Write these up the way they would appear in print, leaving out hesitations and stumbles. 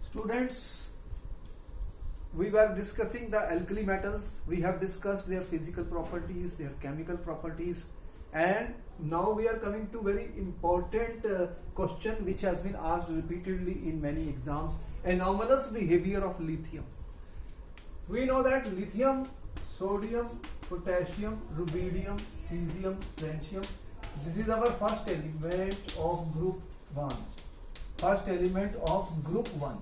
Students, we were discussing the alkali metals. We have discussed their physical properties, their chemical properties, and now we are coming to very important question which has been asked repeatedly in many exams: anomalous behavior of lithium. We know that lithium, sodium, potassium, rubidium, cesium, francium, this is our first element of group 1. First element of group 1,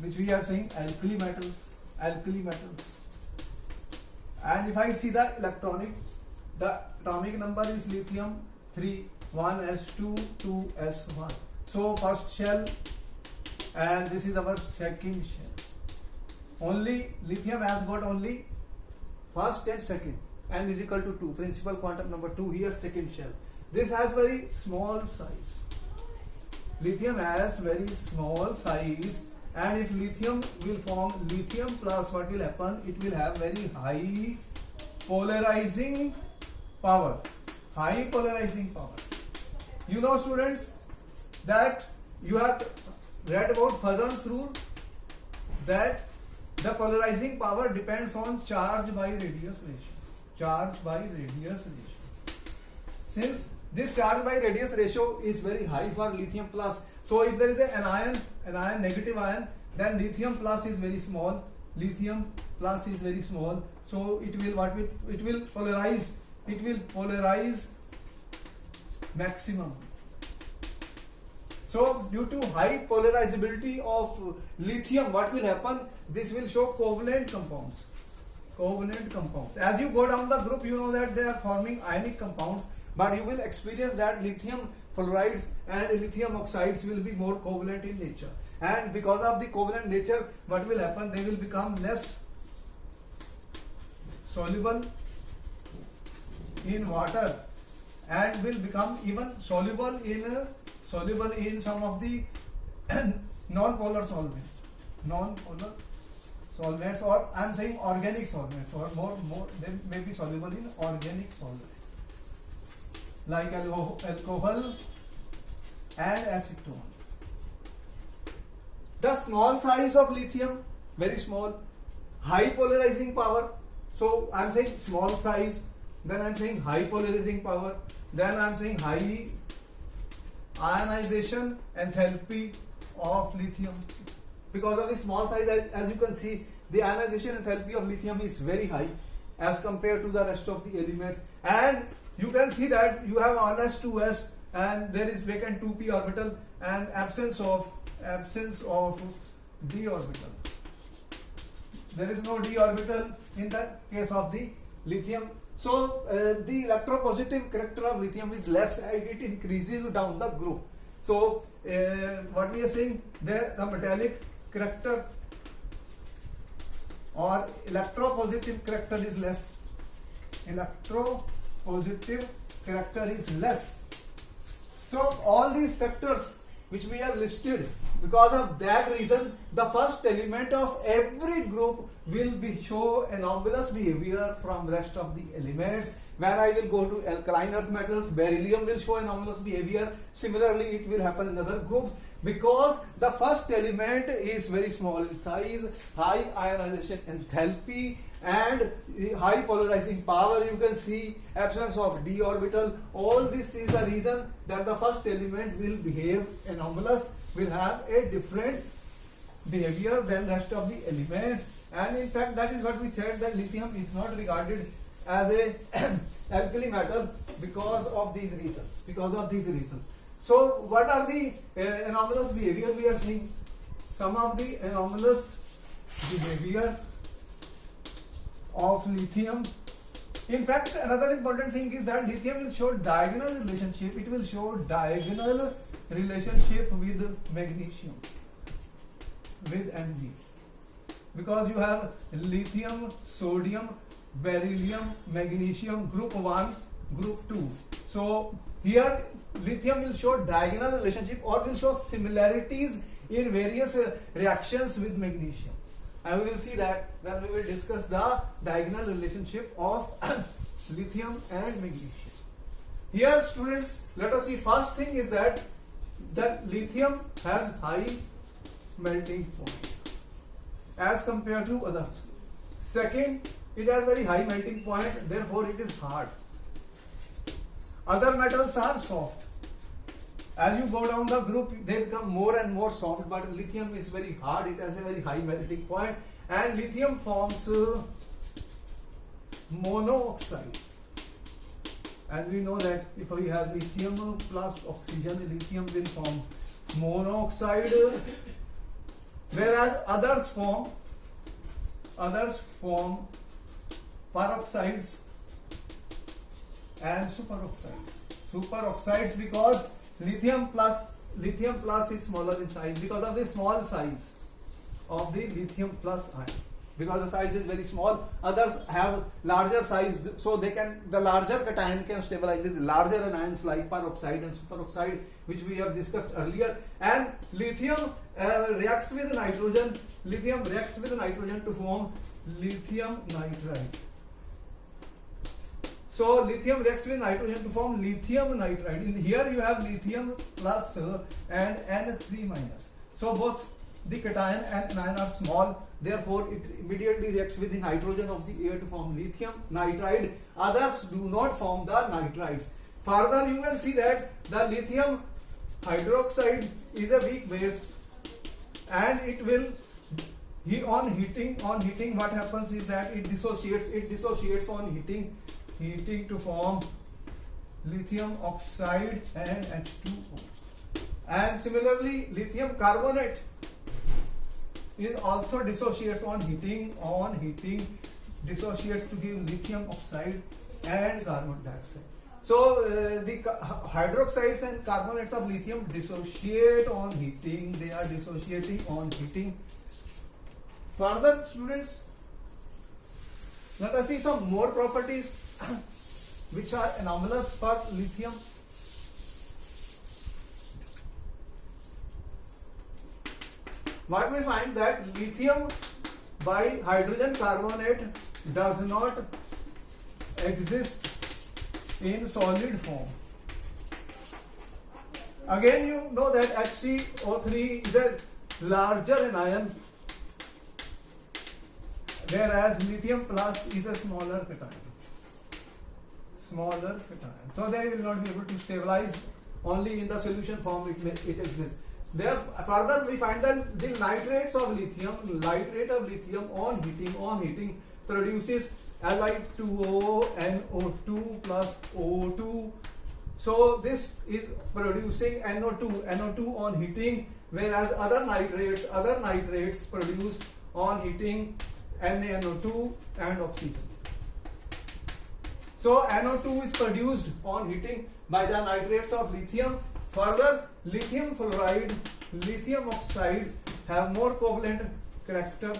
which we are saying alkali metals. And if I see the atomic number is lithium 3, 1s2, 2s1. So first shell, and this is our second shell. Only lithium has got only first and second, and is equal to 2. Principal quantum number 2 here, second shell. This has very small size. Lithium has very small size, and if lithium will form lithium plus, what will happen? It will have very high polarizing power. High polarizing power. You know, students, that you have read about Fazan's rule, that the polarizing power depends on charge by radius ratio. Charge by radius ratio. Since this charge by radius ratio is very high for lithium plus, so if there is an ion, negative ion, then lithium plus is very small. Lithium plus is very small. So it will polarize. It will polarize maximum. So due to high polarizability of lithium, what will happen? This will show covalent compounds. Covalent compounds. As you go down the group, you know that they are forming ionic compounds, but you will experience that lithium fluorides and lithium oxides will be more covalent in nature. And because of the covalent nature, what will happen? They will become less soluble in water and will become even soluble in some of the non-polar solvents. Non-polar solvents, or I am saying organic solvents, or more they may be soluble in organic solvents like alcohol and acetone. The small size of lithium, very small, high polarizing power. So I am saying small size, then I am saying high polarizing power, then I am saying high ionization enthalpy of lithium. Because of the small size, as you can see, the ionization enthalpy of lithium is very high as compared to the rest of the elements. And you can see that you have 1s2s and there is vacant 2p orbital and absence of d orbital. There is no d orbital in the case of the lithium. So the electropositive character of lithium is less, and it increases down the group. So what we are saying, the metallic character or electropositive character is less. Electropositive character is less. So all these factors which we have listed, because of that reason, the first element of every group will show anomalous behavior from rest of the elements. When I will go to alkaline earth metals, beryllium will show anomalous behavior. Similarly, it will happen in other groups, because the first element is very small in size, high ionization enthalpy, and high polarizing power. You can see absence of d orbital. All this is the reason that the first element will behave anomalous, will have a different behavior than rest of the elements. And in fact, that is what we said, that lithium is not regarded as a alkali metal because of these reasons. So what are the anomalous behavior we are seeing? Some of the anomalous behavior of lithium. In fact, another important thing is that lithium will show diagonal relationship. It will show diagonal relationship with magnesium, with Mg, because you have lithium, sodium, beryllium, magnesium, group 1, group 2. So here lithium will show diagonal relationship or will show similarities in various reactions with magnesium. And we will see that when we will discuss the diagonal relationship of lithium and magnesium. Here, students, let us see. First thing is that lithium has high melting point as compared to others. Second, it has very high melting point, therefore it is hard. Other metals are soft. As you go down the group, they become more and more soft, but lithium is very hard, it has a very high melting point, and lithium forms monoxide. And we know that if we have lithium plus oxygen, lithium will form monoxide, whereas others form peroxides and superoxides. Superoxides because lithium plus is smaller in size, because of the small size of the lithium plus ion. Because the size is very small, others have larger size, so the larger cation can stabilize with larger anions like peroxide and superoxide, which we have discussed earlier. And lithium reacts with nitrogen. Lithium reacts with nitrogen to form lithium nitride. So lithium reacts with nitrogen to form lithium nitride. In here you have lithium plus and N3 minus. So both the cation and anion are small, therefore it immediately reacts with the nitrogen of the air to form lithium nitride. Others do not form the nitrides. Further, you can see that the lithium hydroxide is a weak base, and it will on heating what happens is that it dissociates on heating to form lithium oxide and H2O. And similarly, lithium carbonate is also dissociates on heating dissociates to give lithium oxide and carbon dioxide. So the hydroxides and carbonates of lithium dissociate on heating. They are dissociating on heating. Further, students, let us see some more properties which are anomalous for lithium. What we find that lithium by hydrogen carbonate does not exist in solid form. Again, you know that HCO3 is a larger anion, whereas lithium plus is a smaller cation. So they will not be able to stabilize. Only in the solution form it exists. There, further we find that the nitrate of lithium on heating produces Li2O NO2 plus O2. So this is producing NO2 on heating, whereas other nitrates produce on heating NaNO2 and oxygen. So NO2 is produced on heating by the nitrates of lithium. Further, lithium fluoride, lithium oxide have more covalent character,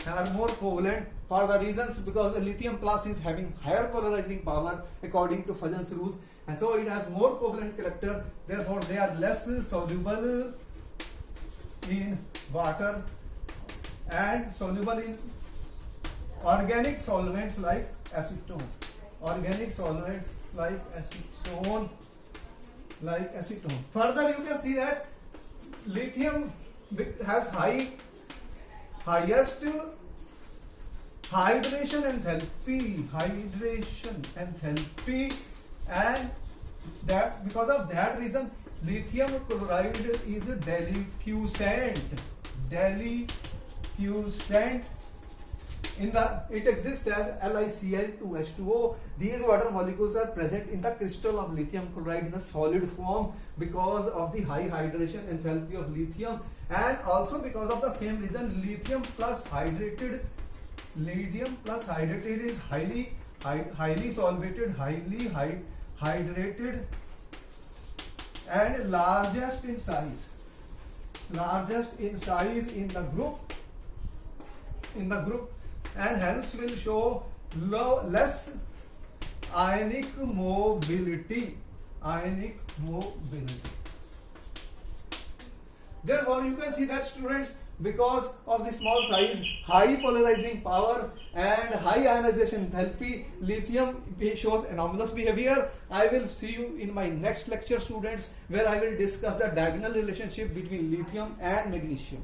are more covalent for the reasons because lithium plus is having higher polarizing power according to Fajans rules, and so it has more covalent character. Therefore, they are less soluble in water and soluble in organic solvents like acetone. Further, you can see that lithium has highest hydration enthalpy, and that because of that reason, lithium chloride is deliquescent. It exists as LiCl2H2O. These water molecules are present in the crystal of lithium chloride in the solid form because of the high hydration enthalpy of lithium, and also because of the same reason lithium plus hydrated is highly solvated, highly hydrated, and largest in size in the group, and hence will show less ionic mobility. Therefore, you can see that, students, because of the small size, high polarizing power and high ionization enthalpy, lithium shows anomalous behavior. I will see you in my next lecture, students, where I will discuss the diagonal relationship between lithium and magnesium.